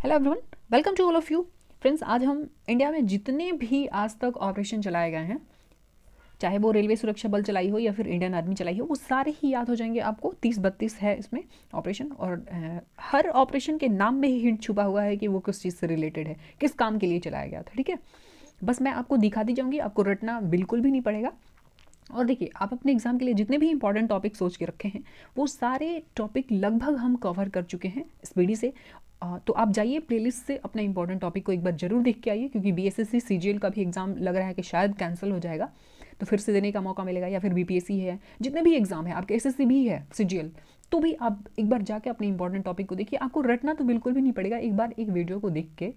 Hello everyone, welcome to all of you friends. आज हम India में जितने भी आज तक ऑपरेशन चलाए गए हैं, चाहे वो रेलवे सुरक्षा बल चलाई हो या फिर इंडियन आर्मी चलाई हो, वो सारे ही याद हो जाएंगे आपको। 30-32 है इसमें ऑपरेशन, और हर ऑपरेशन के नाम में ही हिंट छुपा हुआ है कि वो किस चीज़ से रिलेटेड है, किस काम के लिए चलाया गया था। ठीक है, बस मैं आपको दिखा दी जाऊँगी, आपको रटना बिल्कुल भी नहीं पड़ेगा। और देखिए, आप अपने एग्जाम के लिए जितने भी इंपॉर्टेंट टॉपिक सोच के रखे हैं, वो सारे टॉपिक लगभग हम कवर कर चुके हैं इस वीडियो से। तो आप जाइए प्लेलिस्ट से अपना इंपॉर्टेंट टॉपिक को एक बार जरूर देख के आइए, क्योंकि बीएसएससी सीजीएल का भी एग्जाम लग रहा है कि शायद कैंसिल हो जाएगा, तो फिर से देने का मौका मिलेगा। या फिर बीपीएससी है, जितने भी एग्जाम है, आपके एसएससी भी है सीजीएल, तो भी आप एक बार जाके अपने इंपॉर्टेंट टॉपिक को देखिए। आपको रटना तो बिल्कुल भी नहीं पड़ेगा, एक बार एक वीडियो को देख के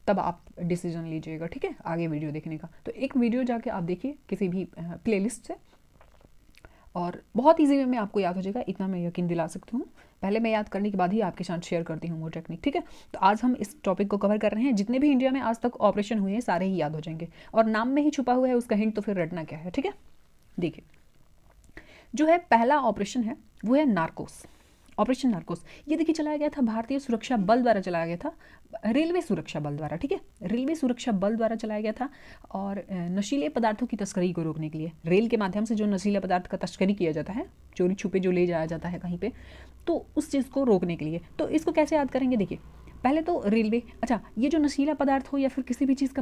तब आप डिसीजन लीजिएगा। ठीक है, आगे वीडियो देखने का तो एक वीडियो जाके आप देखिए किसी भी प्लेलिस्ट से, और बहुत ईजी वे में आपको याद हो जाएगा, इतना मैं यकीन दिला सकती हूँ। पहले मैं याद करने के बाद ही आपके साथ शेयर करती हूँ वो टेक्निक। ठीक है, तो आज हम इस टॉपिक को कवर कर रहे हैं। जितने भी इंडिया में आज तक ऑपरेशन हुए हैं सारे ही याद हो जाएंगे, और नाम में ही छुपा हुआ है उसका हिंट, तो फिर रटना क्या है। ठीक है, देखिए, जो है पहला ऑपरेशन है वो है नार्कोस, ऑपरेशन नार्कोस। ये देखिए चलाया गया था भारतीय सुरक्षा बल द्वारा, चलाया गया था रेलवे सुरक्षा बल द्वारा। ठीक है, रेलवे सुरक्षा बल द्वारा चलाया गया था, और नशीले पदार्थों की तस्करी को रोकने के लिए, रेल के माध्यम से जो नशीले पदार्थ का तस्करी किया जाता है, चोरी छुपे जो ले जाया जाता है कहीं पे, तो उस चीज़ को रोकने के लिए। तो इसको कैसे याद करेंगे, देखिए पहले तो रेलवे, अच्छा ये जो नशीला पदार्थ हो या फिर किसी भी चीज़ का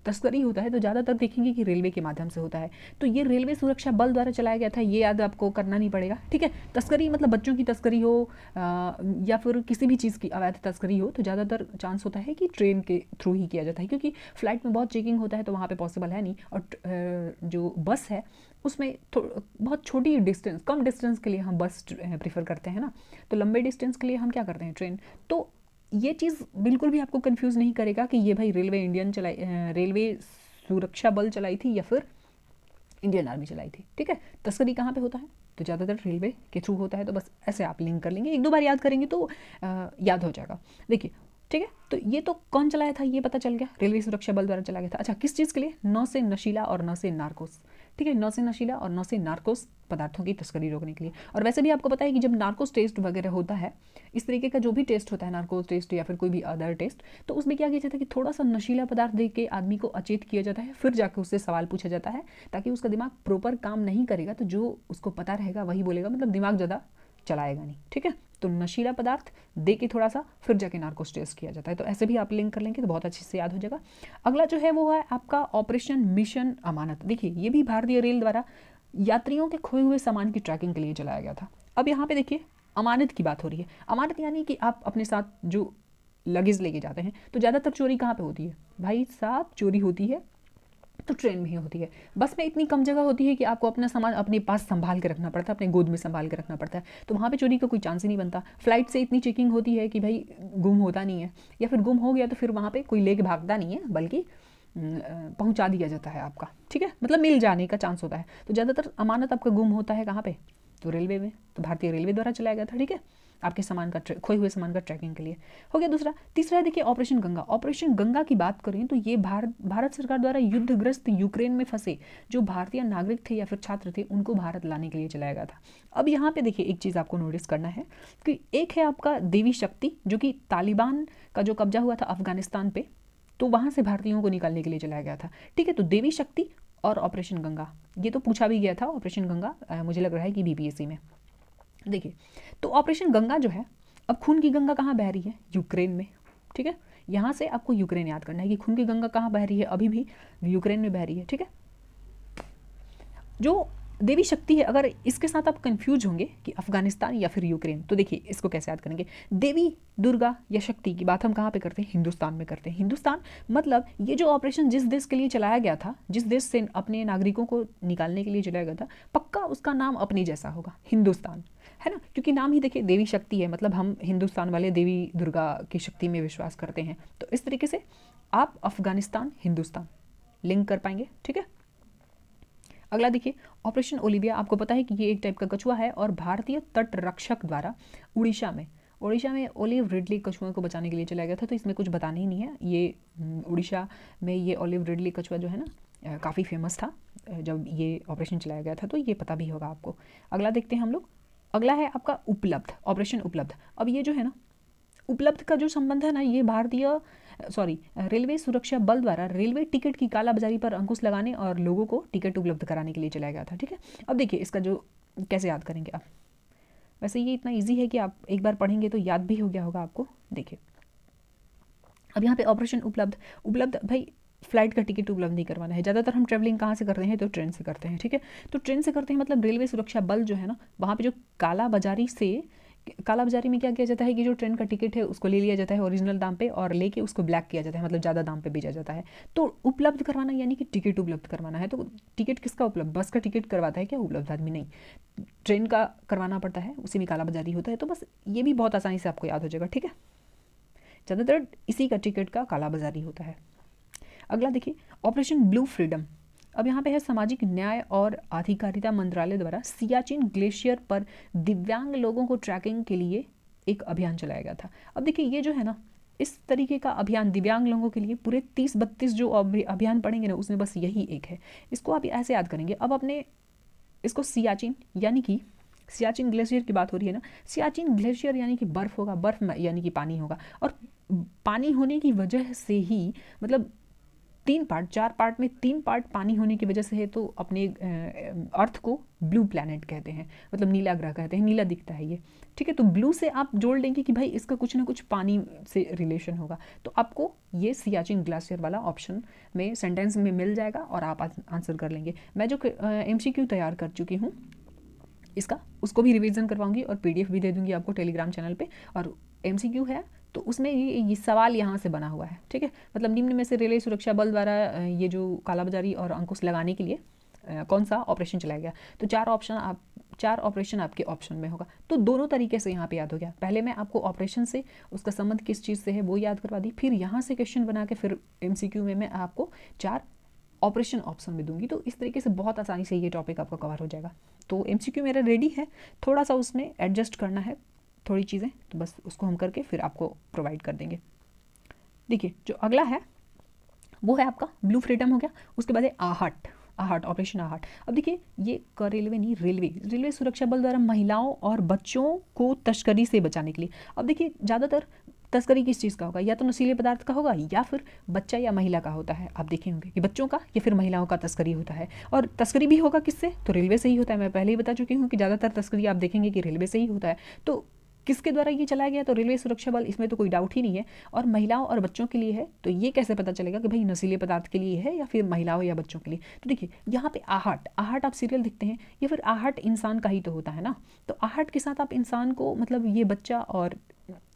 तस्करी होता है, तो ज़्यादातर देखेंगे कि रेलवे के माध्यम से होता है। तो ये रेलवे सुरक्षा बल द्वारा चलाया गया था, ये याद आपको करना नहीं पड़ेगा। ठीक है, तस्करी मतलब बच्चों की तस्करी हो या फिर किसी भी चीज़ की अवैध तस्करी हो, तो ज़्यादातर चांस होता है कि ट्रेन के थ्रू ही किया जाता है, क्योंकि फ्लाइट में बहुत चेकिंग होता है तो वहाँ पर पॉसिबल है नहीं। और जो बस है उसमें बहुत छोटी डिस्टेंस, कम डिस्टेंस के लिए हम बस प्रीफर करते हैं ना, तो लंबे डिस्टेंस के लिए हम क्या करते हैं, ट्रेन। तो ये चीज़ बिल्कुल भी आपको कंफ्यूज नहीं करेगा कि ये भाई रेलवे इंडियन चलाई, रेलवे सुरक्षा बल चलाई थी या फिर इंडियन आर्मी चलाई थी। ठीक है, तस्करी कहाँ पे होता है, तो ज़्यादातर रेलवे के थ्रू होता है। तो बस ऐसे आप लिंक कर लेंगे, एक दो बार याद करेंगे तो याद हो जाएगा। देखिए, ठीक है, तो ये तो कौन चलाया था ये पता चल गया, रेलवे सुरक्षा बल द्वारा चलाया गया था। अच्छा, किस चीज़ के लिए, नौ से नशीला और नौ से नार्कोस। ठीक है, नौ से नशीला और नौ से नार्कोस पदार्थों की तस्करी रोकने के लिए। और वैसे भी आपको पता है कि जब नार्कोस टेस्ट वगैरह होता है, इस तरीके का जो भी टेस्ट होता है, नार्कोस टेस्ट या फिर कोई भी अदर टेस्ट, तो उसमें क्या किया जाता है कि थोड़ा सा नशीला पदार्थ दे के आदमी को अचेत किया जाता है, फिर जाकर उससे सवाल पूछा जाता है, ताकि उसका दिमाग प्रॉपर काम नहीं करेगा, तो जो उसको पता रहेगा वही बोलेगा, मतलब दिमाग ज़्यादा चलाएगा नहीं। ठीक है, तो नशीला पदार्थ दे के थोड़ा सा फिर जाके नार्कोस टेस्ट किया जाता है। तो ऐसे भी आप लिंक कर लेंगे तो बहुत अच्छे से याद हो जाएगा। अगला जो है वो है आपका ऑपरेशन मिशन अमानत। देखिए, ये भी भारतीय रेल द्वारा यात्रियों के खोए हुए सामान की ट्रैकिंग के लिए चलाया गया था। अब यहाँ पे देखिए, अमानत की बात हो रही है। अमानत यानी कि आप अपने साथ जो लगेज लेके जाते हैं, तो ज़्यादातर चोरी कहाँ पे होती है भाई साहब, चोरी होती है तो ट्रेन में ही होती है। बस में इतनी कम जगह होती है कि आपको अपना सामान अपने पास संभाल के रखना पड़ता है, अपने गोद में संभाल के रखना पड़ता है, तो वहाँ पे चोरी का कोई चांस ही नहीं बनता। फ्लाइट से इतनी चेकिंग होती है कि भाई गुम होता नहीं है, या फिर गुम हो गया तो फिर वहाँ पे कोई लेके भागता नहीं है, बल्कि पहुँचा दिया जाता है आपका। ठीक है, मतलब मिल जाने का चांस होता है। तो ज़्यादातर अमानत आपका गुम होता है कहाँ पे, तो रेलवे में, तो भारतीय रेलवे द्वारा चलाया गया था। ठीक है, आपके सामान का खोए हुए सामान का ट्रैकिंग के लिए हो गया। दूसरा, तीसरा है देखिए ऑपरेशन गंगा। ऑपरेशन गंगा की बात करें तो ये भारत सरकार द्वारा युद्धग्रस्त यूक्रेन में फंसे जो भारतीय नागरिक थे या फिर छात्र थे, उनको भारत लाने के लिए चलाया गया था। अब यहाँ पे देखिए एक चीज़ आपको नोटिस करना है कि एक है आपका देवी शक्ति, जो कि तालिबान का जो कब्जा हुआ था अफगानिस्तान पे, तो वहाँ से भारतीयों को निकालने के लिए चलाया गया था। ठीक है, तो देवी शक्ति और ऑपरेशन गंगा, ये तो पूछा भी गया था ऑपरेशन गंगा, मुझे लग रहा है कि बीपीएससी में। देखिए, तो ऑपरेशन गंगा जो है, अब खून की गंगा कहाँ बह रही है, यूक्रेन में। ठीक है, यहाँ से आपको यूक्रेन याद करना है कि खून की गंगा कहाँ बह रही है, अभी भी यूक्रेन में बह रही है। ठीक है, जो देवी शक्ति है, अगर इसके साथ आप कंफ्यूज होंगे कि अफगानिस्तान या फिर यूक्रेन, तो देखिए इसको कैसे याद करेंगे। देवी दुर्गा या शक्ति की बात हम कहाँ पे करते हैं, हिंदुस्तान में करते हैं। हिंदुस्तान मतलब ये जो ऑपरेशन जिस देश के लिए चलाया गया था, जिस देश से अपने नागरिकों को निकालने के लिए चलाया गया था, पक्का उसका नाम अपने जैसा होगा, हिंदुस्तान, है ना, क्योंकि नाम ही देखिए देवी शक्ति है, मतलब हम हिंदुस्तान वाले देवी दुर्गा की शक्ति में विश्वास करते हैं। तो इस तरीके से आप अफगानिस्तान हिंदुस्तान लिंक कर पाएंगे। ठीक है, अगला देखिए ऑपरेशन ओलिविया। आपको पता है कि ये एक टाइप का कछुआ है, और भारतीय तट रक्षक द्वारा उड़ीसा में ओलिव रिडली कछुओं को बचाने के लिए चलाया गया था। तो इसमें कुछ बताना ही नहीं है, ये उड़ीसा में ये ओलिव रिडली कछुआ जो है ना, काफ़ी फेमस था जब ये ऑपरेशन चलाया गया था, तो ये पता भी होगा आपको। अगला देखते हैं हम लोग, अगला है आपका उपलब्ध, ऑपरेशन उपलब्ध। अब ये जो है ना, उपलब्ध का जो संबंध है ना, ये रेलवे सुरक्षा बल द्वारा रेलवे टिकट की कालाबाजारी पर अंकुश लगाने और लोगों को टिकट उपलब्ध कराने के लिए चलाया गया था। ठीक है, अब देखिए इसका जो कैसे याद करेंगे आप, वैसे ये इतना ईजी है कि आप एक बार पढ़ेंगे तो याद भी हो गया होगा आपको। देखिए अब यहाँ पे ऑपरेशन उपलब्ध, उपलब्ध भाई फ्लाइट का टिकट उपलब्ध नहीं करवाना है। ज़्यादातर हम ट्रैवलिंग कहाँ से करते हैं, तो ट्रेन से करते हैं। ठीक है, तो ट्रेन से करते हैं मतलब रेलवे सुरक्षा बल जो है ना, वहाँ पे जो कालाबाजारी में क्या किया जाता है कि जो ट्रेन का टिकट है उसको ले लिया जाता है ओरिजिनल दाम पे और लेके उसको ब्लैक किया जाता है, मतलब ज़्यादा दाम पे बेचा जाता है। तो उपलब्ध करवाना यानी कि टिकट उपलब्ध करवाना है। तो टिकट किसका उपलब्ध, बस का टिकट करवाता है क्या उपलब्ध आदमी? नहीं, ट्रेन का करवाना पड़ता है, उसी में कालाबाजारी होता है। तो बस ये भी बहुत आसानी से आपको याद हो जाएगा। ठीक है, ज़्यादातर इसी का टिकट का कालाबाजारी होता है। अगला देखिए ऑपरेशन ब्लू फ्रीडम। अब यहाँ पे है सामाजिक न्याय और अधिकारिता मंत्रालय द्वारा सियाचिन ग्लेशियर पर दिव्यांग लोगों को ट्रैकिंग के लिए एक अभियान चलाया गया था। अब देखिए ये जो है ना, इस तरीके का अभियान दिव्यांग लोगों के लिए पूरे 30-32 जो अभियान पढ़ेंगे ना, उसमें बस यही एक है। इसको आप ऐसे याद करेंगे। अब अपने इसको सियाचिन यानी कि सियाचिन ग्लेशियर की बात हो रही है ना, सियाचिन ग्लेशियर यानी कि बर्फ़ होगा, बर्फ़ यानी कि पानी होगा, और पानी होने की वजह से ही मतलब 4 पार्ट में 3 पार्ट पानी होने की वजह से है, तो अपने अर्थ को ब्लू प्लैनेट कहते हैं, मतलब नीला ग्रह कहते हैं, नीला दिखता है ये। ठीक है, तो ब्लू से आप जोड़ लेंगे कि भाई इसका कुछ ना कुछ पानी से रिलेशन होगा, तो आपको ये सियाचिन ग्लेशियर वाला ऑप्शन में सेंटेंस में मिल जाएगा और आप आंसर कर लेंगे। मैं जो MCQ तैयार कर चुकी हूँ इसका, उसको भी रिवीजन करवाऊंगी और PDF भी दे दूंगी आपको टेलीग्राम चैनल पे। और MCQ है तो उसमें ये सवाल यहाँ से बना हुआ है। ठीक है, मतलब निम्न में से रेलवे सुरक्षा बल द्वारा ये जो कालाबाजारी और अंकुश लगाने के लिए कौन सा ऑपरेशन चलाया गया, तो 4 ऑपरेशन आपके ऑप्शन में होगा। तो दोनों तरीके से यहाँ पे याद हो गया। पहले मैं आपको ऑपरेशन से उसका संबंध किस चीज़ से है वो याद करवा दी, फिर यहाँ से क्वेश्चन बना के फिर MCQ में मैं आपको 4 ऑपरेशन ऑप्शन में दूंगी। तो इस तरीके से बहुत आसानी से ये टॉपिक आपका कवर हो जाएगा। तो MCQ मेरा रेडी है, थोड़ा सा उसमें एडजस्ट करना है थोड़ी चीज़ें, तो बस उसको हम करके फिर आपको प्रोवाइड कर देंगे। देखिए जो अगला है वो है आपका ब्लू फ्रीडम हो गया, उसके बाद है आहट, ऑपरेशन आहट। अब देखिए ये रेलवे नहीं, रेलवे सुरक्षा बल द्वारा महिलाओं और बच्चों को तस्करी से बचाने के लिए। अब देखिए ज़्यादातर तस्करी किस चीज़ का होगा, या तो नशीले पदार्थ का होगा या फिर बच्चा या महिला का होता है। आप देखे होंगे कि बच्चों का या फिर महिलाओं का तस्करी होता है, और तस्करी भी होगा किससे, तो रेलवे से ही होता है। मैं पहले ही बता चुकी हूँ कि ज़्यादातर तस्करी आप देखेंगे कि रेलवे से ही होता है। तो किसके द्वारा ये चलाया गया, तो रेलवे सुरक्षा बल, इसमें तो कोई डाउट ही नहीं है। और महिलाओं और बच्चों के लिए है, तो ये कैसे पता चलेगा कि भाई नशीले पदार्थ के लिए है या फिर महिलाओं या बच्चों के लिए। तो देखिए यहाँ पे आहट आप सीरियल दिखते हैं, या फिर आहट इंसान का ही तो होता है ना, तो आहट के साथ आप इंसान को मतलब ये बच्चा और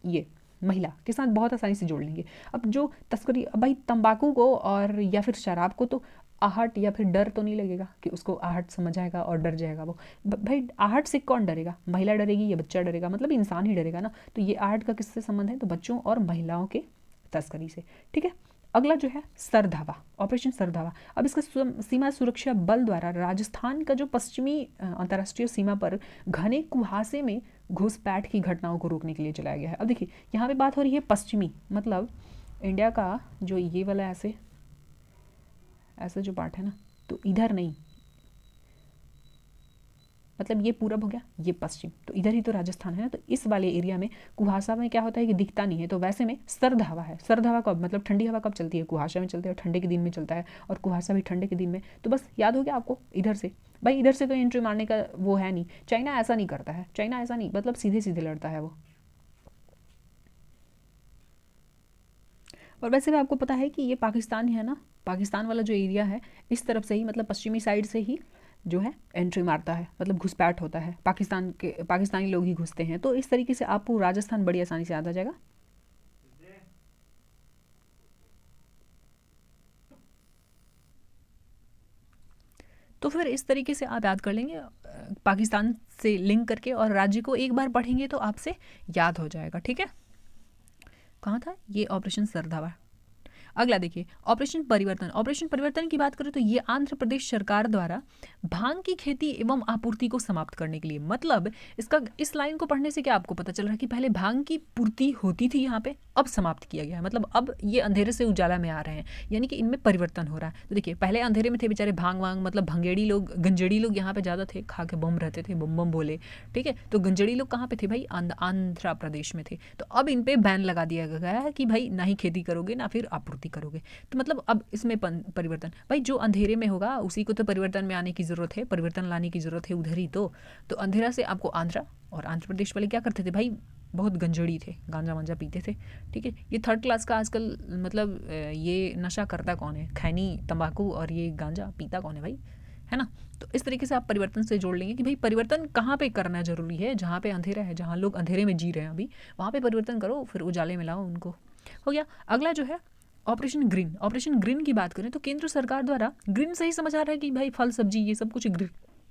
ये महिला के साथ बहुत आसानी से जोड़ लेंगे। अब जो तस्करी, अब भाई तंबाकू को और या फिर शराब को तो आहट या फिर डर तो नहीं लगेगा कि उसको आहट समझ आएगा और डर जाएगा वो। भाई आहट से कौन डरेगा, महिला डरेगी या बच्चा डरेगा, मतलब इंसान ही डरेगा ना। तो ये आहट का किससे संबंध है, तो बच्चों और महिलाओं के तस्करी से। ठीक है, अगला जो है सरधावा, ऑपरेशन सरधावा। अब इसका सीमा सुरक्षा बल द्वारा राजस्थान का जो पश्चिमी अंतर्राष्ट्रीय सीमा पर घने कुहासे में घुसपैठ की घटनाओं को रोकने के लिए चलाया गया है। अब देखिए यहाँ पे बात हो रही है पश्चिमी, मतलब इंडिया का जो ये वाला ऐसे जो पार्ट है ना, तो इधर नहीं, मतलब ये पूरब हो गया, ये पश्चिम, तो इधर ही तो राजस्थान है ना। तो इस वाले एरिया में कुहासा में क्या होता है कि दिखता नहीं है, तो वैसे में सर्द हवा है। सर्द हवा कब, मतलब ठंडी हवा कब चलती है, कुहासा में चलती है, और ठंडे के दिन में चलता है, और कुहासा भी ठंडे के दिन में। तो बस याद हो गया आपको इधर से। भाई इधर से तो एंट्री मारने का वो है नहीं, चाइना ऐसा नहीं करता है, चाइना ऐसा नहीं, मतलब सीधे सीधे लड़ता है वो। और वैसे भी आपको पता है कि ये पाकिस्तान है ना, पाकिस्तान वाला जो एरिया है इस तरफ से ही, मतलब पश्चिमी साइड से ही जो है एंट्री मारता है, मतलब घुसपैठ होता है, पाकिस्तानी लोग ही घुसते हैं। तो इस तरीके से आपको राजस्थान बड़ी आसानी से याद आ जाएगा। तो फिर इस तरीके से आप याद कर लेंगे पाकिस्तान से लिंक करके, और राज्य को एक बार पढ़ेंगे तो आपसे याद हो जाएगा। ठीक है, कहाँ था ये ऑपरेशन सरधावा। अगला देखिए ऑपरेशन परिवर्तन। ऑपरेशन परिवर्तन की बात करें तो ये आंध्र प्रदेश सरकार द्वारा भांग की खेती एवं आपूर्ति को समाप्त करने के लिए, मतलब इसका इस लाइन को पढ़ने से क्या आपको पता चल रहा है कि पहले भांग की पूर्ति होती थी यहाँ पे, अब समाप्त किया गया है, मतलब अब ये अंधेरे से उजाला में आ रहे हैं, यानी कि इनमें परिवर्तन हो रहा है। तो देखिए पहले अंधेरे में थे बेचारे भांग वांग, मतलब भंगेड़ी लोग, गंजेड़ी लोग यहाँ पे ज़्यादा थे, खा के बम रहते थे, बम बम बोले, ठीक है। तो गंजेड़ी लोग कहाँ पे थे भाई, आंध्र प्रदेश में थे। तो अब इन पे बैन लगा दिया गया है कि भाई ना ही खेती करोगे ना फिर आपूर्ति करोगे। तो मतलब अब इसमें परिवर्तन, भाई जो अंधेरे में होगा उसी को तो परिवर्तन में आने की ज़रूरत है, परिवर्तन लाने की ज़रूरत है उधर ही। तो अंधेरा से आपको आंध्रा, और आंध्र प्रदेश वाले क्या करते थे भाई, बहुत गंजड़ी थे, गांजा वांजा पीते थे, ठीक है। ये थर्ड क्लास का आजकल, मतलब ये नशा करता कौन है, खैनी तंबाकू, और ये गांजा पीता कौन है भाई, है ना। तो इस तरीके से आप परिवर्तन से जोड़ लेंगे कि भाई परिवर्तन कहाँ पे करना जरूरी है, जहाँ पे अंधेरा है, जहाँ लोग अंधेरे में जी रहे हैं अभी, वहाँ पे परिवर्तन करो, फिर उजाले में लाओ उनको। हो गया। अगला जो है ऑपरेशन ग्रीन। ऑपरेशन ग्रीन की बात करें तो केंद्र सरकार द्वारा, ग्रीन से ही समझ आ रहा है कि भाई फल सब्जी ये सब कुछ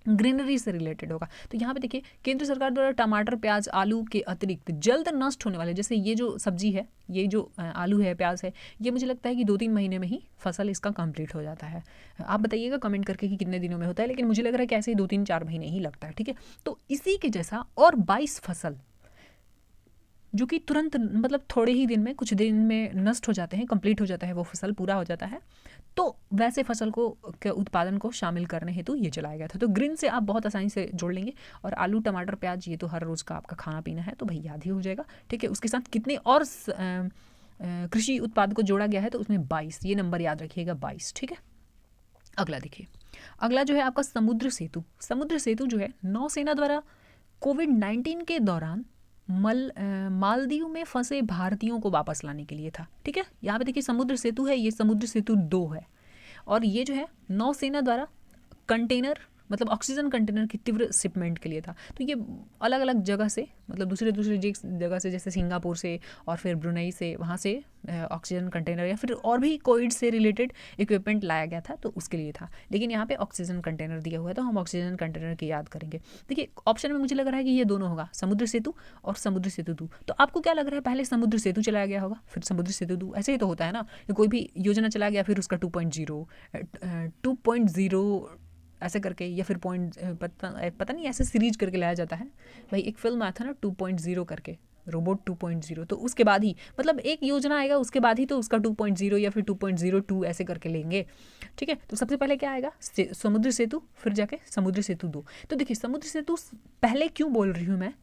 ग्रीनरी से रिलेटेड होगा। तो यहाँ पे देखिए केंद्र सरकार द्वारा टमाटर, प्याज, आलू के अतिरिक्त जल्द नष्ट होने वाले, जैसे ये जो सब्जी है, ये जो आलू है, प्याज है, ये मुझे लगता है कि 2-3 महीने में ही फसल इसका कंप्लीट हो जाता है। आप बताइएगा कमेंट करके कि कितने दिनों में होता है, लेकिन मुझे लग रहा है कि ऐसे ही 2-3-4 महीने ही लगता है, ठीक है। तो इसी के जैसा और 22 फसल जो कि तुरंत, मतलब थोड़े ही दिन में, कुछ दिन में नष्ट हो जाते हैं, कंप्लीट हो जाता है, वो फसल पूरा हो जाता है। तो वैसे फसल को के उत्पादन को शामिल करने हेतु ये चलाया गया था। तो ग्रीन से आप बहुत आसानी से जोड़ लेंगे, और आलू, टमाटर, प्याज ये तो हर रोज़ का आपका खाना पीना है, तो भाई याद ही हो जाएगा, ठीक है। उसके साथ कितने और कृषि उत्पाद को जोड़ा गया है, तो उसमें 22, ये नंबर याद रखिएगा 22, ठीक है। अगला देखिए, अगला जो है आपका समुद्र सेतु। समुद्र सेतु जो है नौसेना द्वारा कोविड-19 के दौरान मालदीव में फंसे भारतीयों को वापस लाने के लिए था, ठीक है। यहाँ पे देखिए समुद्र सेतु है, ये समुद्र सेतु 2 है, और ये जो है नौसेना द्वारा कंटेनर, मतलब ऑक्सीजन कंटेनर की तीव्र शिपमेंट के लिए था। तो ये अलग अलग जगह से, मतलब दूसरे जगह से, जैसे सिंगापुर से और फिर ब्रुनई से, वहाँ से ऑक्सीजन कंटेनर या फिर और भी कोविड से रिलेटेड इक्विपमेंट लाया गया था, तो उसके लिए था। लेकिन यहाँ पे ऑक्सीजन कंटेनर दिया हुआ है, तो हम ऑक्सीजन कंटेनर की याद करेंगे। देखिए ऑप्शन में मुझे लग रहा है कि ये दोनों होगा, समुद्र सेतु और समुद्र सेतु 2। तो आपको क्या लग रहा है, पहले समुद्र सेतु चलाया गया होगा, फिर समुद्र सेतु 2, ऐसे ही तो होता है ना। कोई भी योजना चला गया, फिर उसका 2.0 ऐसे करके, या फिर पता नहीं ऐसे सीरीज करके लाया जाता है भाई। एक फिल्म आया था ना 2.0 करके, रोबोट 2.0, तो उसके बाद ही, मतलब एक योजना आएगा उसके बाद ही तो उसका 2.0 या फिर 2.02 ऐसे करके लेंगे, ठीक है। तो सबसे पहले क्या आएगा, समुद्र सेतु, फिर जाके समुद्र सेतु 2। तो देखिए समुद्र सेतु पहले क्यों बोल रही हूँ मैं,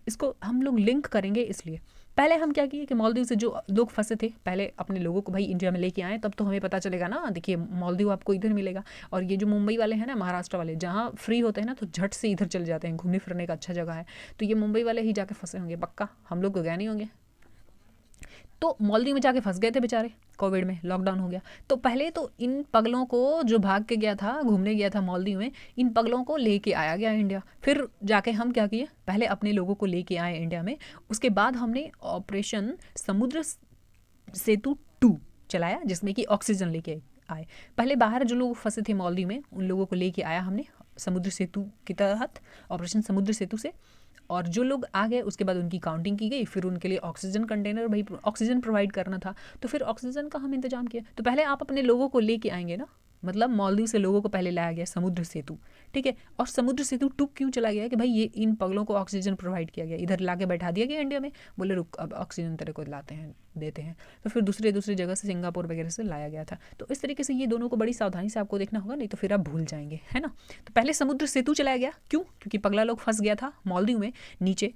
इसको हम लोग लिंक करेंगे, इसलिए पहले हम क्या किए कि मालदीव से जो लोग फंसे थे, पहले अपने लोगों को भाई इंडिया में लेके आए, तब तो हमें पता चलेगा ना। देखिए मालदीव आपको इधर मिलेगा, और ये जो मुंबई वाले हैं ना, महाराष्ट्र वाले, जहाँ फ्री होते हैं ना, तो झट से इधर चले जाते हैं, घूमने फिरने का अच्छा जगह है। तो ये मुंबई वाले ही जाके फंसे होंगे पक्का, हम लोग तो गए नहीं होंगे। तो मालदीव में जाके फंस गए थे बेचारे, कोविड में लॉकडाउन हो गया। तो पहले तो इन पगलों को, जो भाग के गया था, घूमने गया था मालदीव में, इन पगलों को लेके आया गया इंडिया। फिर जाके हम क्या किए, पहले अपने लोगों को लेके आए इंडिया में, उसके बाद हमने ऑपरेशन समुद्र सेतु 2 चलाया, जिसमें कि ऑक्सीजन लेके आए। पहले बाहर जो लोग फंसे थे मालदीव में, उन लोगों को लेके आया हमने समुद्र सेतु के तहत, ऑपरेशन समुद्र सेतु से, और जो लोग आ गए उसके बाद उनकी काउंटिंग की गई, फिर उनके लिए ऑक्सीजन कंटेनर, भाई ऑक्सीजन प्रोवाइड करना था, तो फिर ऑक्सीजन का हम इंतजाम किया। तो पहले आप अपने लोगों को लेके आएंगे ना, मतलब मालदीव से लोगों को पहले लाया गया समुद्र सेतु, ठीक है। और समुद्र सेतु 2 क्यों चला गया कि भाई ये इन पगलों को ऑक्सीजन प्रोवाइड किया गया, इधर ला के बैठा दिया गया इंडिया में, बोले रुक अब ऑक्सीजन तेरे को लाते हैं, देते हैं। तो फिर दूसरी जगह से, सिंगापुर वगैरह से लाया गया था। तो इस तरीके से ये दोनों को बड़ी सावधानी से आपको देखना होगा, नहीं तो फिर आप भूल जाएंगे, है ना। तो पहले समुद्र सेतु चलाया गया, क्यों, क्योंकि पगला लोग फंस गया था मालदीव में, नीचे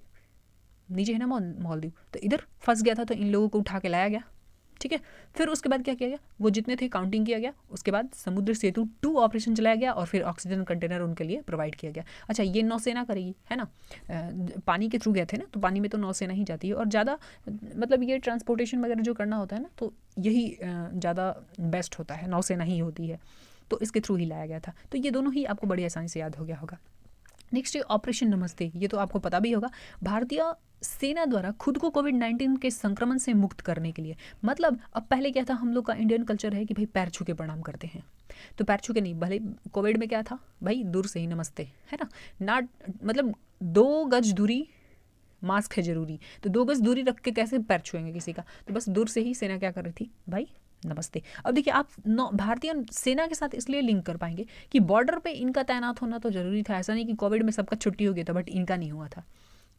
है ना मालदीव, तो इधर फंस गया था, तो इन लोगों को उठा के लाया गया, ठीक है। फिर उसके बाद क्या किया गया, वो जितने थे काउंटिंग किया गया, उसके बाद समुद्र सेतु 2 ऑपरेशन चलाया गया, और फिर ऑक्सीजन कंटेनर उनके लिए प्रोवाइड किया गया। अच्छा, ये नौसेना करेगी, है ना, पानी के थ्रू गए थे ना, तो पानी में तो नौसेना ही जाती है, और ज़्यादा मतलब ये ट्रांसपोर्टेशन वगैरह जो करना होता है ना, तो यही ज़्यादा बेस्ट होता है, नौसेना ही होती है, तो इसके थ्रू ही लाया गया था। तो ये दोनों ही आपको बड़ी आसानी से याद हो गया होगा। नेक्स्ट है ऑपरेशन नमस्ते, ये तो आपको पता भी होगा, भारतीय सेना द्वारा खुद को कोविड-19 के संक्रमण से मुक्त करने के लिए। मतलब अब पहले क्या था, हम लोग का इंडियन कल्चर है कि भाई पैर छू के प्रणाम करते हैं, तो पैर छू के नहीं, भले कोविड में क्या था भाई, दूर से ही नमस्ते, है ना, मतलब 2 गज दूरी, मास्क है जरूरी, तो 2 गज दूरी रख के कैसे पैर छुएंगे किसी का, तो बस दूर से ही सेना क्या कर रही थी भाई, नमस्ते। अब देखिए आप भारतीय सेना के साथ इसलिए लिंक कर पाएंगे कि बॉर्डर पे इनका तैनात होना तो जरूरी था। ऐसा नहीं कि कोविड में सबका छुट्टी हो गया था बट इनका नहीं हुआ था।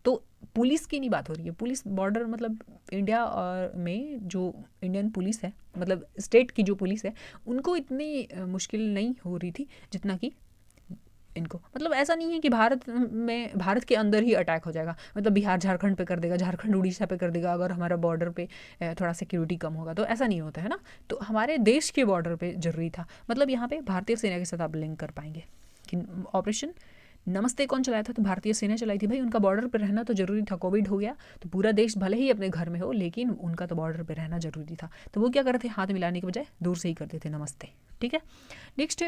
तो पुलिस की नहीं बात हो रही है। पुलिस बॉर्डर मतलब इंडिया और में जो इंडियन पुलिस है, मतलब स्टेट की जो पुलिस है, उनको इतनी मुश्किल नहीं हो रही थी जितना कि इनको। मतलब ऐसा नहीं है कि भारत के अंदर ही अटैक हो जाएगा, मतलब बिहार झारखंड पे कर देगा, झारखंड उड़ीसा पे कर देगा अगर हमारा बॉर्डर पे थोड़ा सिक्योरिटी कम होगा, तो ऐसा नहीं होता है ना। तो हमारे देश के बॉर्डर पे जरूरी था। मतलब यहाँ पे भारतीय सेना के साथ आप लिंक कर पाएंगे कि ऑपरेशन नमस्ते कौन चलाया था, तो भारतीय सेना चलाई थी। भाई उनका बॉर्डर पे रहना तो जरूरी था। कोविड हो गया तो पूरा देश भले ही अपने घर में हो, लेकिन उनका तो बॉर्डर पे रहना जरूरी था। तो वो क्या करते थे, हाथ मिलाने के बजाय दूर से ही करते थे नमस्ते। ठीक है। नेक्स्ट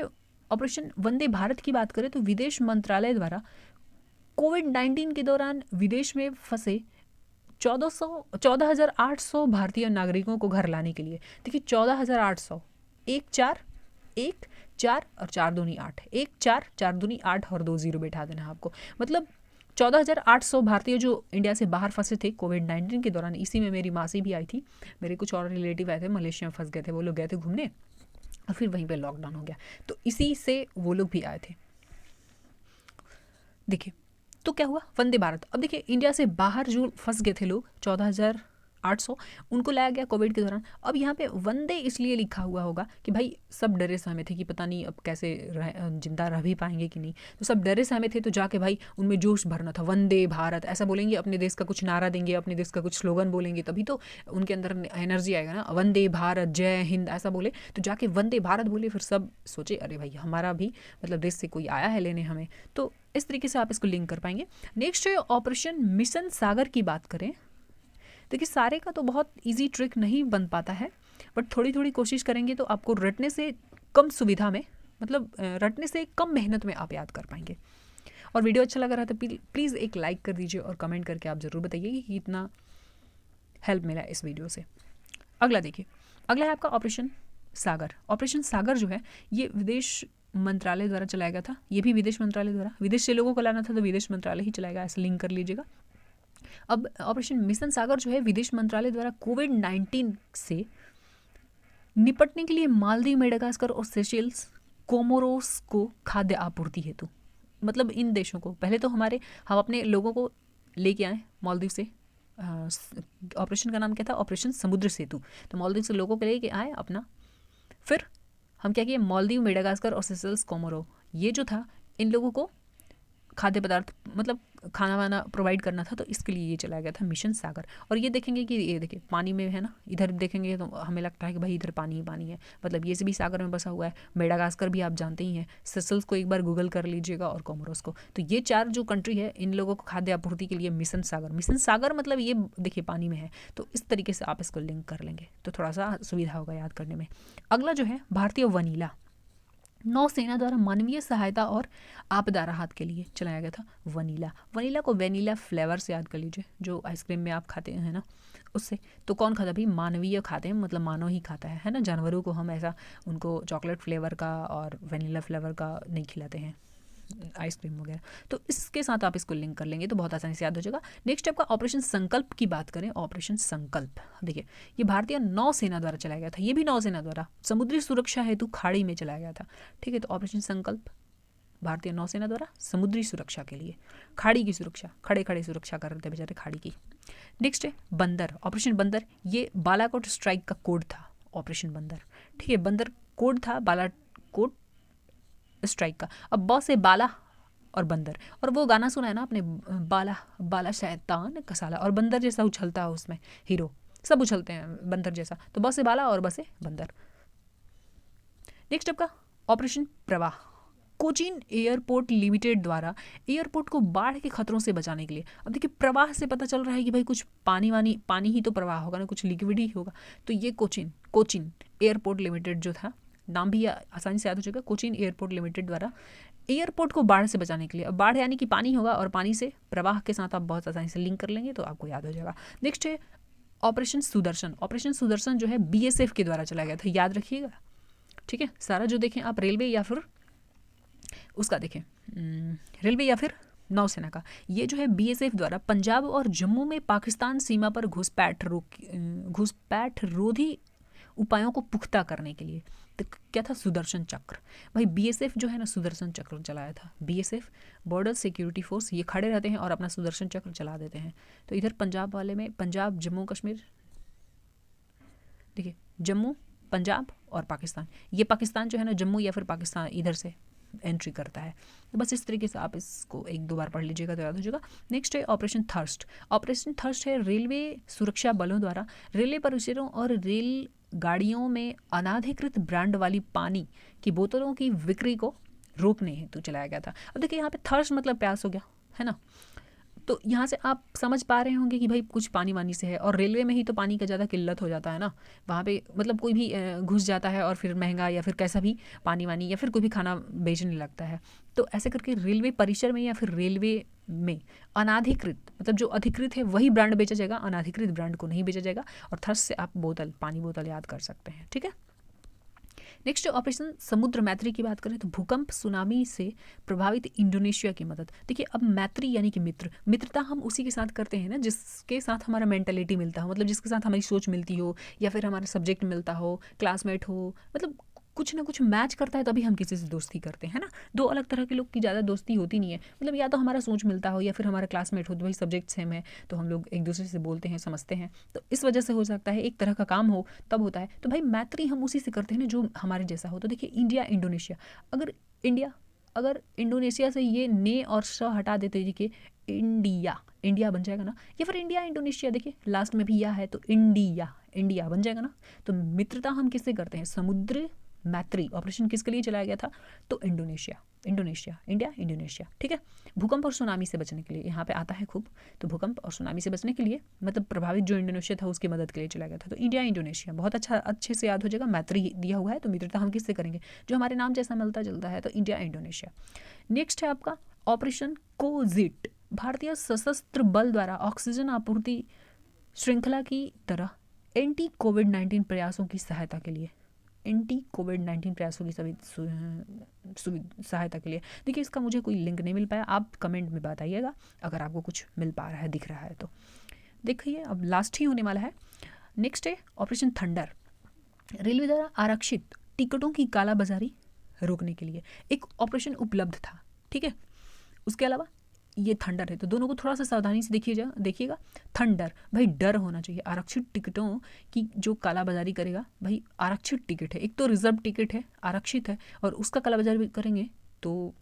ऑपरेशन वंदे भारत की बात करें तो विदेश मंत्रालय द्वारा कोविड-19 के दौरान विदेश में फंसे 14,800 भारतीय नागरिकों को घर लाने के लिए। देखिए 14,800, 1 4 और 4 दूनी 8, 1 4 4 दूनी 8 और 2 जीरो बैठा देना आपको। मतलब 14,800 भारतीय जो इंडिया से बाहर फंसे थे कोविड-19 के दौरान। इसी में मेरी मासी भी आई थी, मेरे कुछ और रिलेटिव आए थे, मलेशिया में फंस गए थे। वो लोग गए थे घूमने और फिर वहीं पे लॉकडाउन हो गया, तो इसी से वो लोग भी आए थे। देखिए तो क्या हुआ, वंदे भारत। अब देखिए इंडिया से बाहर जो फंस गए थे लोग 14,800, उनको लाया गया कोविड के दौरान। अब यहाँ पे वंदे इसलिए लिखा हुआ होगा कि भाई सब डरे सहमे थे कि पता नहीं अब कैसे जिंदा रह भी पाएंगे कि नहीं, तो सब डरे सहमे थे। तो जाके भाई उनमें जोश भरना था, वंदे भारत ऐसा बोलेंगे, अपने देश का कुछ नारा देंगे, अपने देश का कुछ स्लोगन बोलेंगे, तभी तो उनके अंदर एनर्जी आएगा ना। वंदे भारत, जय हिंद ऐसा बोले, तो जाके वंदे भारत बोले, फिर सब सोचे अरे भाई हमारा भी मतलब देश से कोई आया है लेने हमें। तो इस तरीके से आप इसको लिंक कर पाएंगे। नेक्स्ट ऑपरेशन मिशन सागर की बात करें। देखिए सारे का तो बहुत इजी ट्रिक नहीं बन पाता है, बट थोड़ी थोड़ी कोशिश करेंगे तो आपको रटने से कम सुविधा में, मतलब रटने से कम मेहनत में आप याद कर पाएंगे। और वीडियो अच्छा लग रहा था प्लीज़ एक लाइक कर दीजिए और कमेंट करके आप ज़रूर बताइए कि कितना हेल्प मिला इस वीडियो से। अगला देखिए, अगला है आपका ऑपरेशन सागर। ऑपरेशन सागर जो है ये विदेश मंत्रालय द्वारा चलाया गया था। ये भी विदेश मंत्रालय द्वारा, विदेश से लोगों को लाना था तो विदेश मंत्रालय ही चलाएगा, ऐसे लिंक कर लीजिएगा। अब ऑपरेशन मिशन सागर जो है विदेश मंत्रालय द्वारा कोविड-19 से निपटने के लिए मालदीव, मेडागास्कर और सेशेल्स, कोमोरोस को खाद्य आपूर्ति हेतु, मतलब इन देशों को पहले तो हम अपने लोगों को लेके आए मालदीव से। ऑपरेशन का नाम क्या था, ऑपरेशन समुद्र सेतु। तो मालदीव से लोगों को लेके आए अपना, फिर हम क्या किए, मालदीव, मेडागास्कर और सेशेल्स, कोमोरो, ये जो था इन लोगों को खाद्य पदार्थ मतलब खाना वाना प्रोवाइड करना था। तो इसके लिए ये चलाया गया था मिशन सागर। और ये देखेंगे कि ये देखिए पानी में है ना, इधर देखेंगे तो हमें लगता है कि भाई इधर पानी ही पानी है, मतलब ये से भी सागर में बसा हुआ है। मेडागास्कर भी आप जानते ही हैं, सेशेल्स को एक बार गूगल कर लीजिएगा और कोमोरोस को। तो ये 4 जो कंट्री है इन लोगों को खाद्य आपूर्ति के लिए मिशन सागर मतलब ये देखिए पानी में है। तो इस तरीके से आप इसको लिंक कर लेंगे तो थोड़ा सा सुविधा होगा याद करने में। अगला जो है भारतीय वनीला, नौसेना द्वारा मानवीय सहायता और आपदा राहत के लिए चलाया गया था वनीला। वनीला को वेनिला फ्लेवर से याद कर लीजिए, जो आइसक्रीम में आप खाते हैं ना उससे। तो कौन खाता है भाई, मानवीय खाते हैं, मतलब मानव ही खाता है ना। जानवरों को हम ऐसा उनको चॉकलेट फ्लेवर का और वेनिला फ्लेवर का नहीं खिलाते हैं आइसक्रीम वगैरह। तो इसके साथ आप इसको लिंक कर लेंगे तो बहुत आसानी से याद हो जाएगा। नेक्स्ट आपका ऑपरेशन संकल्प की बात करें। ऑपरेशन संकल्प देखिए ये भारतीय नौसेना द्वारा चलाया गया था। ये भी नौसेना द्वारा समुद्री सुरक्षा हेतु खाड़ी में चलाया गया था। ठीक है, तो ऑपरेशन संकल्प भारतीय नौसेना द्वारा समुद्री सुरक्षा के लिए, खाड़ी की सुरक्षा, खड़े खड़े सुरक्षा कर रहे थे बेचारे खाड़ी की। नेक्स्ट है बंदर, ऑपरेशन बंदर। ये बालाकोट स्ट्राइक का कोड था ऑपरेशन बंदर। ठीक है, बंदर कोड था बालाकोट स्ट्राइक का। अब ब से बाला और बंदर, और वो गाना सुना है ना आपने, बाला बाला शैतान कसाला, और बंदर जैसा उछलता है उसमें हीरो, सब उछलते हैं बंदर जैसा। तो ब से बाला और ब से बंदर। नेक्स्ट आपका ऑपरेशन प्रवाह, कोचीन एयरपोर्ट लिमिटेड द्वारा एयरपोर्ट को बाढ़ के खतरों से बचाने के लिए। अब देखिए प्रवाह से पता चल रहा है कि भाई कुछ पानी ही तो प्रवाह होगा ना, कुछ लिक्विड ही होगा। तो ये कोचीन एयरपोर्ट लिमिटेड जो था, नाम भी आसानी से याद हो जाएगा, कोचीन एयरपोर्ट लिमिटेड द्वारा एयरपोर्ट को बाढ़ से बचाने के लिए। अब बाढ़ यानी कि पानी होगा और पानी से प्रवाह के साथ आप बहुत आसानी से लिंक कर लेंगे तो आपको याद हो जाएगा। नेक्स्ट है ऑपरेशन सुदर्शन। ऑपरेशन सुदर्शन जो है बीएसएफ के द्वारा चलाया गया था, याद रखिएगा। ठीक है, सारा जो देखें आप रेलवे या फिर उसका देखें रेलवे या फिर नौसेना का, ये जो है बीएसएफ द्वारा पंजाब और जम्मू में पाकिस्तान सीमा पर घुसपैठ रोधी उपायों को पुख्ता करने के लिए। तो क्या था? सुदर्शन चक्र। भाई बीएसएफ जो है ना सुदर्शन चक्र चलाया था। बीएसएफ बॉर्डर सिक्योरिटी फोर्स, ये खड़े रहते हैं और अपना सुदर्शन चक्र चला देते हैं। तो इधर पंजाब वाले में पंजाब, जम्मू कश्मीर, देखिए जम्मू, पंजाब और पाकिस्तान, ये पाकिस्तान जो है ना जम्मू या फिर पाकिस्तान इधर से एंट्री करता है। तो बस इस तरीके से आप इसको एक दो बार पढ़ लीजिएगा तो याद हो जाएगा। नेक्स्ट है ऑपरेशन थर्स्ट। ऑपरेशन थर्स्ट है रेलवे सुरक्षा बलों द्वारा रेलवे परिसरों और रेल गाड़ियों में अनाधिकृत ब्रांड वाली पानी की बोतलों की बिक्री को रोकने हेतु चलाया गया था। अब देखिए यहाँ पे थर्स्ट मतलब प्यास हो गया, है ना। तो यहाँ से आप समझ पा रहे होंगे कि भाई कुछ पानी वानी से है, और रेलवे में ही तो पानी का ज़्यादा किल्लत हो जाता है ना। वहाँ पे मतलब कोई भी घुस जाता है और फिर महंगा या फिर कैसा भी पानी वानी या फिर कोई भी खाना बेचने लगता है। तो ऐसे करके रेलवे परिसर में या फिर रेलवे में अनाधिकृत, मतलब जो अधिकृत है वही ब्रांड बेचा जाएगा, अनाधिकृत ब्रांड को नहीं बेचा जाएगा। और थर्स्ट से आप बोतल, पानी बोतल याद कर सकते हैं, ठीक है। नेक्स्ट ऑपरेशन समुद्र मैत्री की बात करें तो भूकंप सुनामी से प्रभावित इंडोनेशिया की मदद। देखिए अब मैत्री यानी कि मित्र, मित्रता हम उसी के साथ करते हैं ना जिसके साथ हमारा मेंटेलिटी मिलता हो, मतलब जिसके साथ हमारी सोच मिलती हो या फिर हमारा सब्जेक्ट मिलता हो, क्लासमेट हो, मतलब कुछ ना कुछ मैच करता है तभी हम किसी से दोस्ती करते हैं ना। दो अलग तरह के लोग की ज़्यादा दोस्ती होती नहीं है, मतलब या तो हमारा सोच मिलता हो या फिर हमारा क्लासमेट हो, तो भाई सब्जेक्ट सेम है तो हम लोग एक दूसरे से बोलते हैं, समझते हैं, तो इस वजह से हो सकता है। एक तरह का काम हो तब होता है। तो भाई मैत्री हम उसी से करते हैं ना जो हमारे जैसा हो। तो देखिए इंडिया इंडोनेशिया, अगर इंडोनेशिया से ये ने और श हटा देते, देखिए इंडिया बन जाएगा ना, या फिर इंडिया इंडोनेशिया, देखिए लास्ट में भी या है तो इंडिया बन जाएगा ना। तो मित्रता हम किससे करते हैं? समुद्र मैत्री ऑपरेशन किसके लिए चलाया गया था? तो इंडिया इंडोनेशिया, ठीक है। भूकंप और सुनामी से बचने के लिए यहाँ पे आता है खूब। तो भूकंप और सुनामी से बचने के लिए मतलब प्रभावित जो इंडोनेशिया था उसकी मदद के लिए चलाया गया था। तो इंडिया इंडोनेशिया बहुत अच्छे से याद हो जाएगा। मैत्री दिया हुआ है तो मित्रता हम किससे करेंगे? जो हमारे नाम जैसा मिलता जुलता है, तो इंडिया इंडोनेशिया। नेक्स्ट है आपका ऑपरेशन कोजिट। भारतीय सशस्त्र बल द्वारा ऑक्सीजन आपूर्ति श्रृंखला की तरह एंटी कोविड-19 प्रयासों की सहायता के लिए, एंटी कोविड-19 प्रयासों की सहायता के लिए। देखिए इसका मुझे कोई लिंक नहीं मिल पाया, आप कमेंट में बताइएगा अगर आपको कुछ मिल पा रहा है, दिख रहा है तो। देखिए अब लास्ट ही होने वाला है। नेक्स्ट है ऑपरेशन थंडर। रेलवे द्वारा आरक्षित टिकटों की कालाबाजारी रोकने के लिए एक ऑपरेशन उपलब्ध था, ठीक है। उसके अलावा ये थंडर है, तो दोनों को थोड़ा सा सावधानी से देखिएगा। थंडर भाई डर होना चाहिए। आरक्षित टिकटों की जो कालाबाजारी करेगा, भाई आरक्षित टिकट है, एक तो रिजर्व टिकट है, आरक्षित है, और उसका कालाबाजारी भी करेंगे तो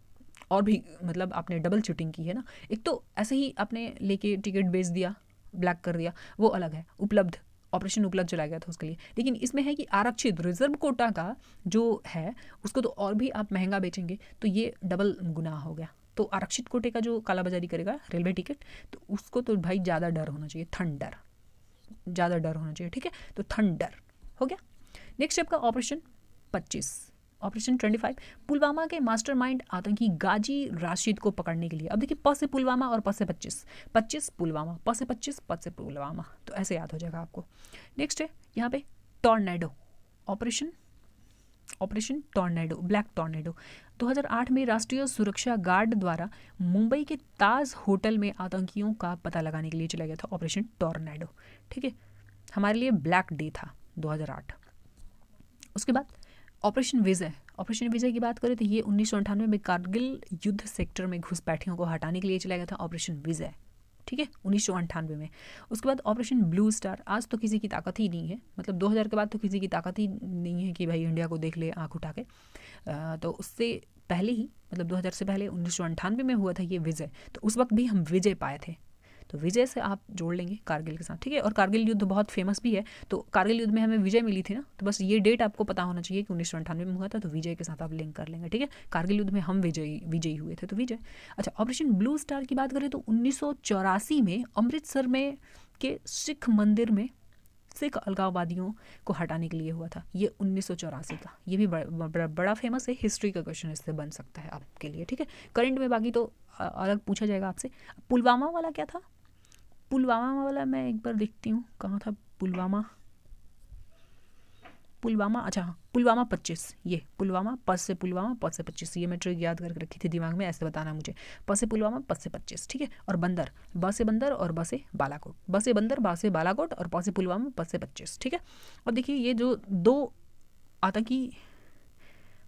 और भी मतलब आपने डबल चीटिंग की है ना। एक तो ऐसे ही आपने लेके टिकट बेच दिया, ब्लैक कर दिया, वो अलग है। उपलब्ध ऑपरेशन उपलब्ध चलाया गया था उसके लिए, लेकिन इसमें है कि आरक्षित रिजर्व कोटा का जो है उसको तो और भी आप महंगा बेचेंगे, तो ये डबल गुनाह हो गया। तो आरक्षित कोटे का जो कालाबाजारी करेगा रेलवे टिकट, तो उसको तो भाई ज़्यादा डर होना चाहिए, ज़्यादा डर होना चाहिए, ठीक है। तो थंडर हो गया। नेक्स्ट आपका ऑपरेशन 25 पुलवामा के मास्टरमाइंड आतंकी गाजी राशिद को पकड़ने के लिए। अब देखिए प से पुलवामा और प से 25 पुलवामा, प से 25 प से पुलवामा, तो ऐसे याद हो जाएगा आपको। नेक्स्ट है यहाँ पे tornado, operation tornado, black tornado. 2008 में राष्ट्रीय सुरक्षा गार्ड द्वारा मुंबई के ताज होटल में आतंकियों का पता लगाने के लिए चलाया गया था ऑपरेशन टॉर्नेडो, ठीक है। हमारे लिए ब्लैक डे था 2008। उसके बाद ऑपरेशन विजय की बात करें तो ये 1998 में कारगिल युद्ध सेक्टर में घुसपैठियों को हटाने के लिए चलाया गया था ऑपरेशन विजय, ठीक है, 1998 में। उसके बाद ऑपरेशन ब्लू स्टार। आज तो किसी की ताकत ही नहीं है, मतलब 2000 के बाद तो किसी की ताकत ही नहीं है कि भाई इंडिया को देख ले आँख उठा के। तो उससे पहले ही मतलब 2000 से पहले 1998 में हुआ था ये विजय, तो उस वक्त भी हम विजय पाए थे, तो विजय से आप जोड़ लेंगे कारगिल के साथ, ठीक है। और कारगिल युद्ध बहुत फेमस भी है, तो कारगिल युद्ध में हमें विजय मिली थी ना, तो बस ये डेट आपको पता होना चाहिए कि 1998 में हुआ था, तो विजय के साथ आप लिंक कर लेंगे, ठीक है। कारगिल युद्ध में हम विजयी हुए थे, तो विजय। अच्छा ऑपरेशन ब्लू स्टार की बात करें तो 1984 में अमृतसर में के सिख मंदिर में सिख अलगाववादियों को हटाने के लिए हुआ था, ये 1984 का। ये भी बड़ा फेमस है, हिस्ट्री का क्वेश्चन इससे बन सकता है आपके लिए, ठीक है। करंट में बाकी तो अलग पूछा जाएगा आपसे। पुलवामा वाला क्या था? पुलवामा वाला मैं एक बार देखती हूँ कहाँ था पुलवामा, अच्छा हाँ पुलवामा 25, ये पुलवामा प से पुलवामा प से 25, ये मैं ट्रिक याद करके रखी थी दिमाग में, ऐसे बताना मुझे, प से पुलवामा प से 25, ठीक है। और बंदर, ब से बंदर और ब से बालाकोट, ब से बंदर ब से बालाकोट और प से पुलवामा प से 25, ठीक है। और देखिए ये जो 2 आतंकी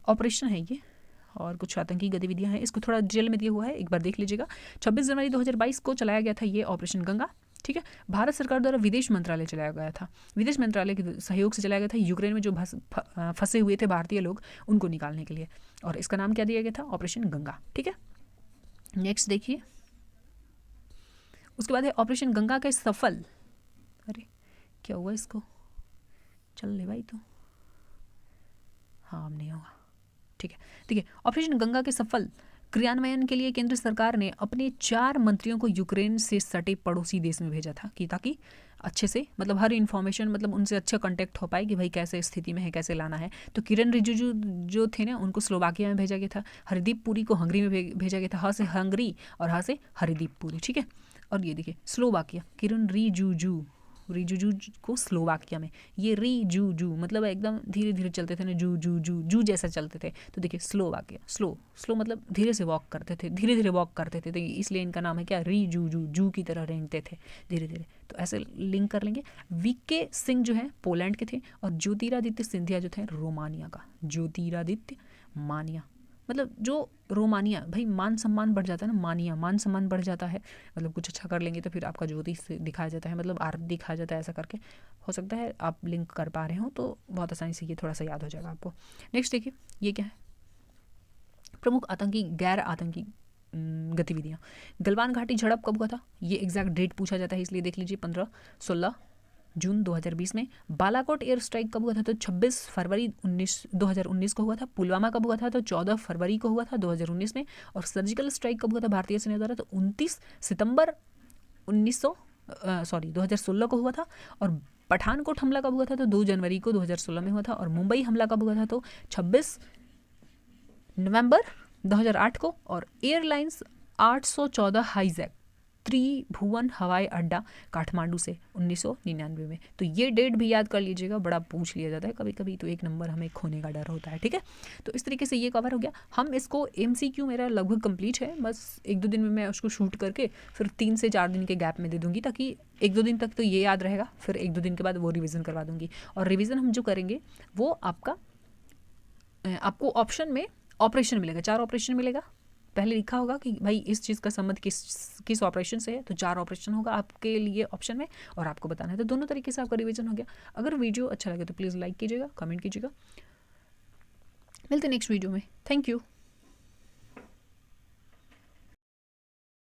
ऑपरेशन है ये और कुछ आतंकी गतिविधियां हैं, इसको थोड़ा डिटेल में दिया हुआ है, एक बार देख लीजिएगा। 26 जनवरी 2022 को चलाया गया था ये ऑपरेशन गंगा, ठीक है। भारत सरकार द्वारा विदेश मंत्रालय चलाया गया था, विदेश मंत्रालय के सहयोग से चलाया गया था यूक्रेन में जो फंसे हुए थे भारतीय लोग उनको निकालने के लिए, और इसका नाम क्या दिया गया था, ऑपरेशन गंगा, ठीक है। नेक्स्ट देखिए, उसके बाद है ऑपरेशन गंगा के सफल, अरे क्या हुआ इसको, चल ले भाई तो, हाँ अब नहीं होगा, ठीक है। देखिए ऑपरेशन गंगा के सफल क्रियान्वयन के लिए केंद्र सरकार ने अपने 4 मंत्रियों को यूक्रेन से सटे पड़ोसी देश में भेजा था कि ताकि अच्छे से मतलब हर इन्फॉर्मेशन मतलब उनसे अच्छा कांटेक्ट हो पाए कि भाई कैसे स्थिति में है, कैसे लाना है। तो किरण रिजिजू जो थे ना उनको स्लोवाकिया में भेजा गया था, हरदीप पुरी को हंगरी में भेजा गया था, ह से हंगरी और ह से हरदीप पुरी, ठीक है। और ये देखिए स्लोवाकिया, किरण रिजिजू को स्लोवाकिया में, ये रिजू मतलब एकदम धीरे धीरे चलते थे ना, जू जैसा चलते थे, तो देखिए स्लोवाकिया, स्लो मतलब धीरे से वॉक करते थे, धीरे धीरे वॉक करते थे, तो इसलिए इनका नाम है क्या, जू की तरह रेंगते थे धीरे धीरे, तो ऐसे लिंक कर लेंगे। वीके सिंह जो है पोलैंड के थे और ज्योतिरादित्य सिंधिया जो थे रोमानिया का, ज्योतिरादित्य मानिया मतलब जो रोमानिया, भाई मान सम्मान बढ़ जाता है ना, मानिया मान सम्मान बढ़ जाता है, मतलब कुछ अच्छा कर लेंगे तो फिर आपका ज्योति से दिखाया जाता है, मतलब आरती दिखाया जाता है, ऐसा करके हो सकता है आप लिंक कर पा रहे हो तो बहुत आसानी से ये थोड़ा सा याद हो जाएगा आपको। नेक्स्ट देखिए ये क्या है, प्रमुख आतंकी गैर आतंकी गतिविधियाँ। गलवान घाटी झड़प कब हुआ था, ये एग्जैक्ट डेट पूछा जाता है इसलिए देख लीजिए, 15-16 जून 2020 में। बालाकोट एयर स्ट्राइक कब हुआ था, तो 26 फरवरी 2019 को हुआ था। पुलवामा कब हुआ था, तो 14 फरवरी को हुआ था 2019 में। और सर्जिकल स्ट्राइक कब हुआ था भारतीय सेना द्वारा, तो 29 सितंबर 2016 को हुआ था। और पठानकोट हमला कब हुआ था, तो 2 जनवरी को 2016 में हुआ था। और मुंबई हमला कब हुआ था, तो 26 नवंबर 2008 को। और एयरलाइंस 814 हाईजैक त्रिभुवन हवाई अड्डा काठमांडू से 1999 में। तो ये डेट भी याद कर लीजिएगा, बड़ा पूछ लिया जाता है कभी कभी, तो एक नंबर हमें खोने का डर होता है, ठीक है। तो इस तरीके से ये कवर हो गया। हम इसको MCQ मेरा लगभग कंप्लीट है, बस 1-2 दिन में मैं उसको शूट करके फिर 3 से 4 दिन के गैप में दे दूंगी, ताकि 1-2 दिन तक तो ये याद रहेगा, फिर 1-2 दिन के बाद वो रिविज़न करवा दूंगी। और रिविज़न हम जो करेंगे वो आपको ऑप्शन में ऑपरेशन मिलेगा, 4 ऑपरेशन मिलेगा। पहले लिखा होगा कि भाई इस चीज़ का संबंध किस ऑपरेशन से है, तो 4 ऑपरेशन होगा आपके लिए ऑप्शन में और आपको बताना है। तो दोनों तरीके से आपका रिवीजन हो गया। अगर वीडियो अच्छा लगे तो प्लीज़ लाइक कीजिएगा, कमेंट कीजिएगा। मिलते हैं नेक्स्ट वीडियो में। Thank you.